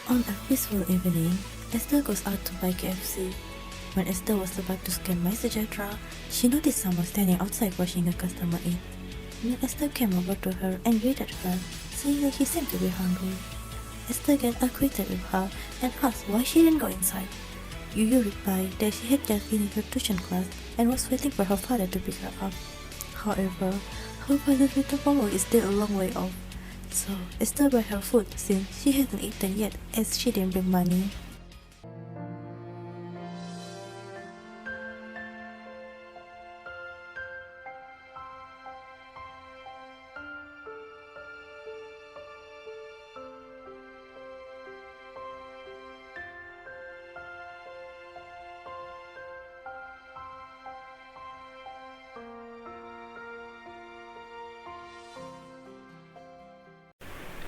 On a peaceful evening, Esther goes out to buy KFC. When Esther was about to scan my Sejahtera, she noticed someone standing outside watching a customer eat. When Esther came over to her and greeted her, saying that she seemed to be hungry. Esther got acquainted with her and asked why she didn't go inside. Yuyu replied that she had just finished her tuition class and was waiting for her father to pick her up. However, her father's return from work is still a long way off. So Esther bought her food since she hadn't eaten yet as she didn't bring money.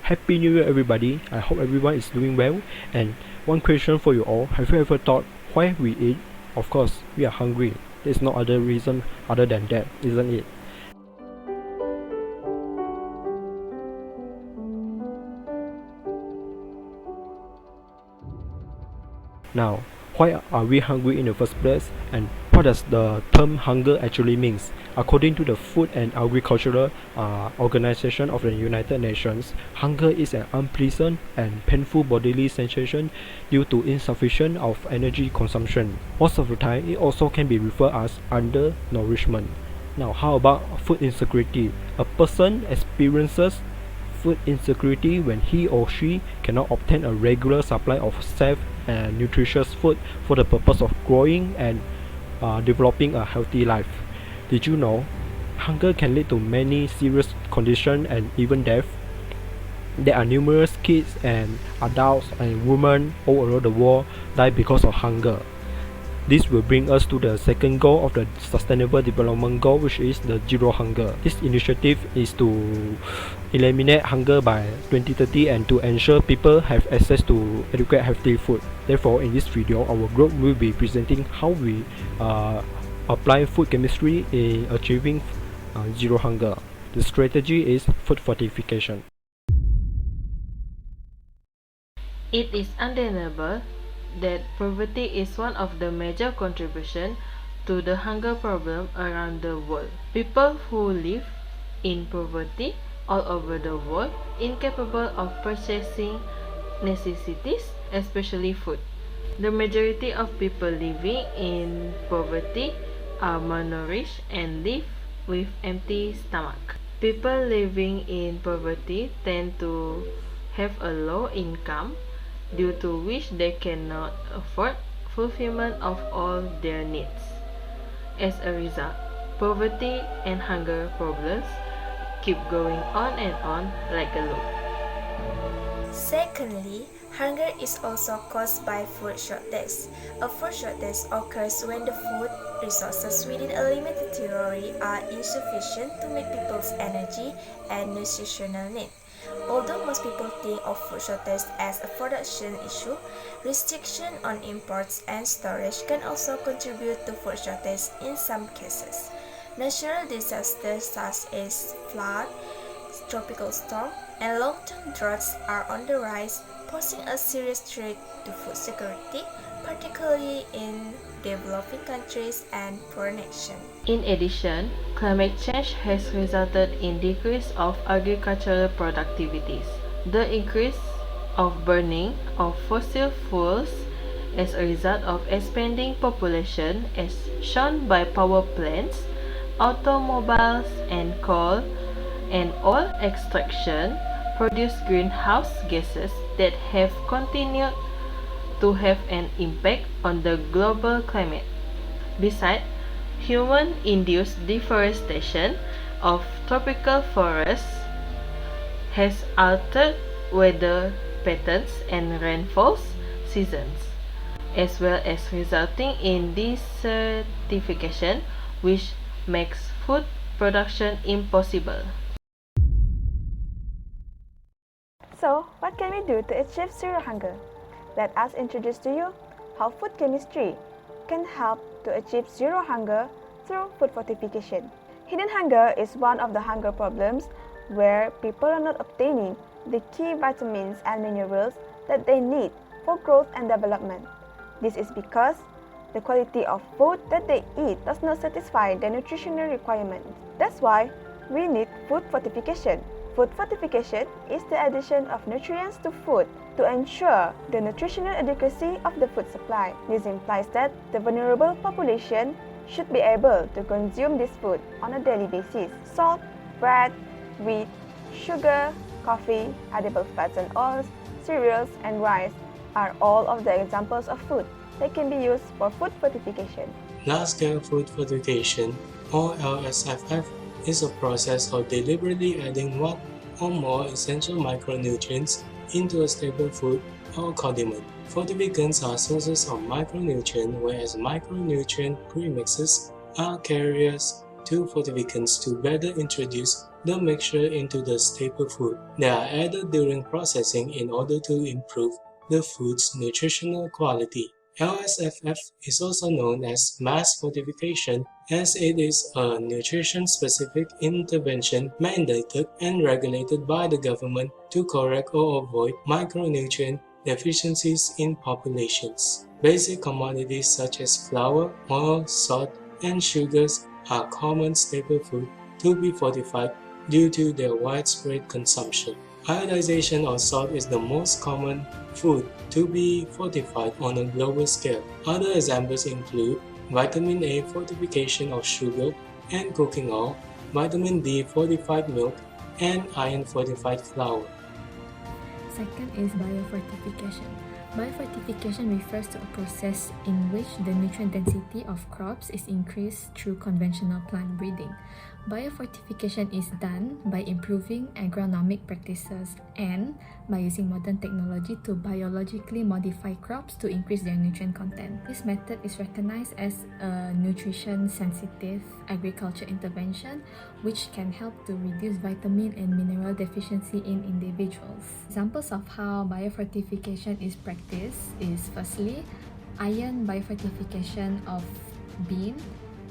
Happy New Year everybody, I hope everyone is doing well. And one question for you all, have you ever thought why we eat? Of course, we are hungry. There's no other reason other than that, isn't it? Now, why are we hungry in the first place, and what does the term hunger actually means? According to the Food and Agricultural Organization of the United Nations, hunger is an unpleasant and painful bodily sensation due to insufficient of energy consumption. Most of the time, it also can be referred as undernourishment. Now, how about food insecurity? A person experiences food insecurity when he or she cannot obtain a regular supply of safe and nutritious food for the purpose of growing and developing a healthy life. Did you know hunger can lead to many serious conditions and even death? There are numerous kids and adults and women all around the world die because of hunger. This will bring us to the second goal of the Sustainable Development Goal, which is the Zero Hunger. This initiative is to eliminate hunger by 2030 and to ensure people have access to adequate healthy food. Therefore, in this video, our group will be presenting how we apply food chemistry in achieving zero hunger. The strategy is food fortification. It is undeniable that poverty is one of the major contributions to the hunger problem around the world. People who live in poverty all over the world incapable of purchasing necessities, especially food. The majority of people living in poverty are malnourished and live with empty stomach. People living in poverty tend to have a low income, due to which they cannot afford fulfillment of all their needs. As a result, poverty and hunger problems keep going on and on like a loop. Secondly, hunger is also caused by food shortage. A food shortage occurs when the food resources within a limited territory are insufficient to meet people's energy and nutritional needs. Although most people think of food shortage as a production issue, restriction on imports and storage can also contribute to food shortage in some cases. Natural disasters such as flood, tropical storm, and long-term droughts are on the rise, posing a serious threat to food security, particularly in developing countries and poor nations. In addition, climate change has resulted in decrease of agricultural productivities. The increase of burning of fossil fuels as a result of expanding population, as shown by power plants, automobiles, and coal and oil extraction, produce greenhouse gases that have continued to have an impact on the global climate. Besides, human-induced deforestation of tropical forests has altered weather patterns and rainfall seasons, as well as resulting in desertification, which makes food production impossible. So, what can we do to achieve zero hunger? Let us introduce to you how food chemistry can help to achieve zero hunger through food fortification. Hidden hunger is one of the hunger problems where people are not obtaining the key vitamins and minerals that they need for growth and development. This is because the quality of food that they eat does not satisfy their nutritional requirements. That's why we need food fortification. Food fortification is the addition of nutrients to food to ensure the nutritional adequacy of the food supply. This implies that the vulnerable population should be able to consume this food on a daily basis. Salt, bread, wheat, sugar, coffee, edible fats and oils, cereals, and rice are all of the examples of food that can be used for food fortification. Large-scale food fortification, or LSFF, is a process of deliberately adding one or more essential micronutrients into a staple food or condiment. Fortificants are sources of micronutrient, whereas micronutrient premixes are carriers to fortificants to better introduce the mixture into the staple food. They are added during processing in order to improve the food's nutritional quality. LSFF is also known as mass fortification, as it is a nutrition-specific intervention mandated and regulated by the government to correct or avoid micronutrient deficiencies in populations. Basic commodities such as flour, oil, salt, and sugars are common staple food to be fortified due to their widespread consumption. Iodization of salt is the most common food to be fortified on a global scale. Other examples include vitamin A fortification of sugar and cooking oil, vitamin D fortified milk, and iron fortified flour. Second is biofortification. Biofortification refers to a process in which the nutrient density of crops is increased through conventional plant breeding. Biofortification is done by improving agronomic practices and by using modern technology to biologically modify crops to increase their nutrient content. This method is recognized as a nutrition-sensitive agriculture intervention which can help to reduce vitamin and mineral deficiency in individuals. Examples of how biofortification is practiced is firstly, iron biofortification of bean,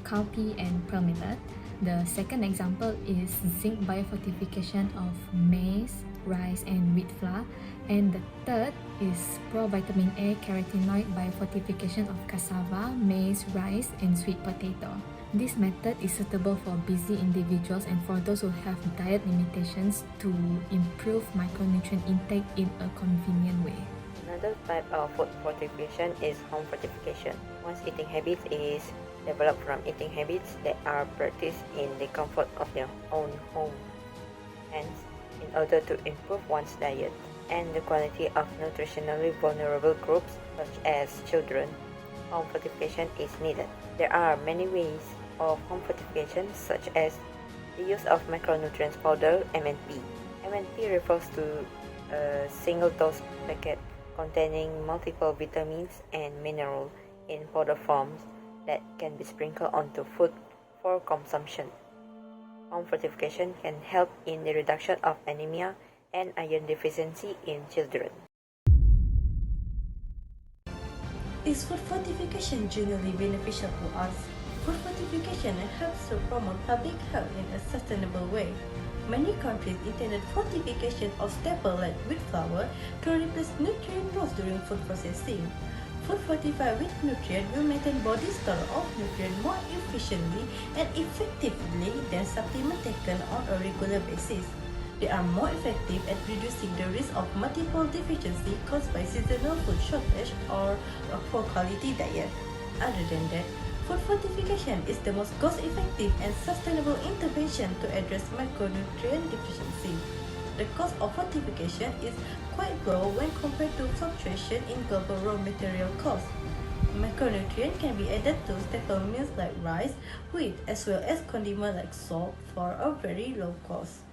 cowpea and pearl millet. The second example is zinc biofortification of maize, rice, and wheat flour. And the third is provitamin A carotenoid biofortification of cassava, maize, rice, and sweet potato. This method is suitable for busy individuals and for those who have diet limitations to improve micronutrient intake in a convenient way. Another type of food fortification is home fortification. One's eating habits is developed from eating habits that are practiced in the comfort of their own home. Hence, in order to improve one's diet and the quality of nutritionally vulnerable groups such as children, home fortification is needed. There are many ways of home fortification such as the use of micronutrients powder MNP. MNP refers to a single-dose packet containing multiple vitamins and minerals in powder forms that can be sprinkled onto food for consumption. Home fortification can help in the reduction of anemia and iron deficiency in children. Is food fortification genuinely beneficial to us? Food fortification helps to promote public health in a sustainable way. Many countries intended fortification of staple like wheat flour to replace nutrient loss during food processing. Food fortified with nutrient will maintain body store of nutrient more efficiently and effectively than supplement taken on a regular basis. They are more effective at reducing the risk of multiple deficiency caused by seasonal food shortage or a poor quality diet. Other than that, food fortification is the most cost-effective and sustainable intervention to address micronutrient deficiency. The cost of fortification is quite low when compared to fluctuation in global raw material costs. Micronutrient can be added to staple meals like rice, wheat, as well as condiments like salt for a very low cost.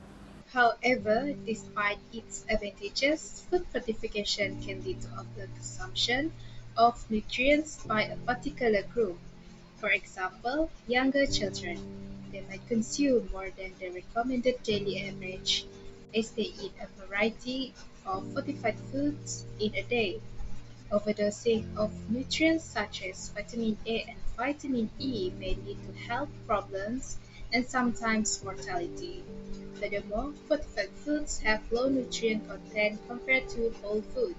However, despite its advantages, food fortification can lead to overconsumption of nutrients by a particular group. For example, younger children. They might consume more than the recommended daily average as they eat a variety of fortified foods in a day. Overdosing of nutrients such as vitamin A and vitamin E may lead to health problems and sometimes mortality. Furthermore, fortified foods have low nutrient content compared to whole food,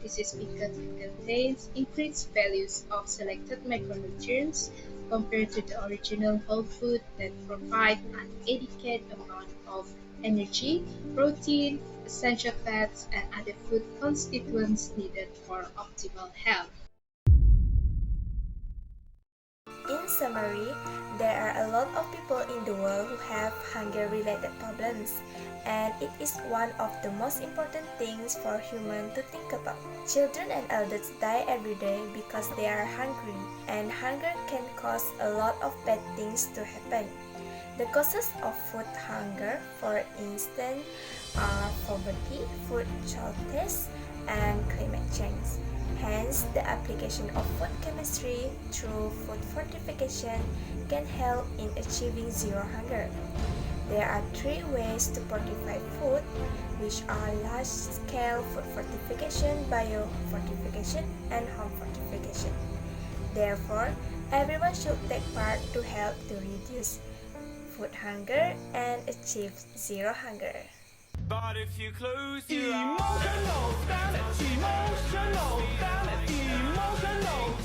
This is because it contains increased values of selected macronutrients compared to the original whole food that provide an adequate amount of energy, protein, essential fats, and other food constituents needed for optimal health. In summary, there are a lot of people in the world who have hunger-related problems, and it is one of the most important things for humans to think about. Children and adults die every day because they are hungry, and hunger can cause a lot of bad things to happen. The causes of food hunger, for instance, are poverty, food shortage, and climate change. Hence, the application of food chemistry through food fortification can help in achieving zero hunger. There are three ways to fortify food, which are large-scale food fortification, biofortification, and home fortification. Therefore, everyone should take part to help to reduce food hunger and achieve zero hunger. But if you close your eyes, emotional, damn it, emotional, damn it, emotional.